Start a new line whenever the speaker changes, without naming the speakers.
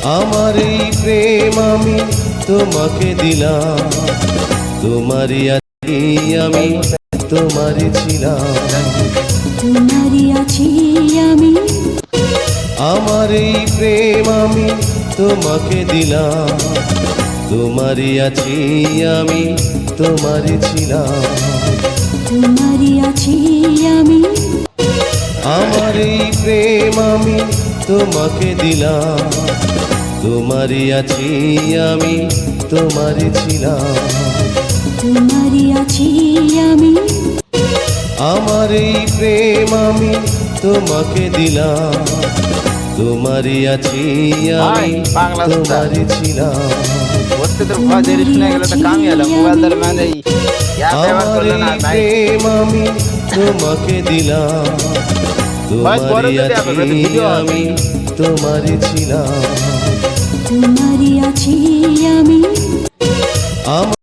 আমার এই প্রেম আমি তোমাকে দিলাম, তোমারই আছি আমি, তোমারই ছিলাম।
তোমারই আছি আমি,
আমার এই প্রেম আমি তোমাকে দিলাম, তোমারই আছি আমি, তোমারই ছিলাম।
তোমারই আছি আমি,
আমার এই প্রেম আমি তোমাকে দিলাম, তোমারই আছি আমি, তোমারই ছিলাম।
তোমারই আছি আমি,
আমার এই প্রেম আমি তোমাকে দিলাম, তোমারই আছি আমি, তোমারই ছিলাম। আমার এই প্রেম আমি তোমাকে দিলাম, তোমারই আছি আমি, তোমারই ছিলাম।
তোমারই আছি আমি।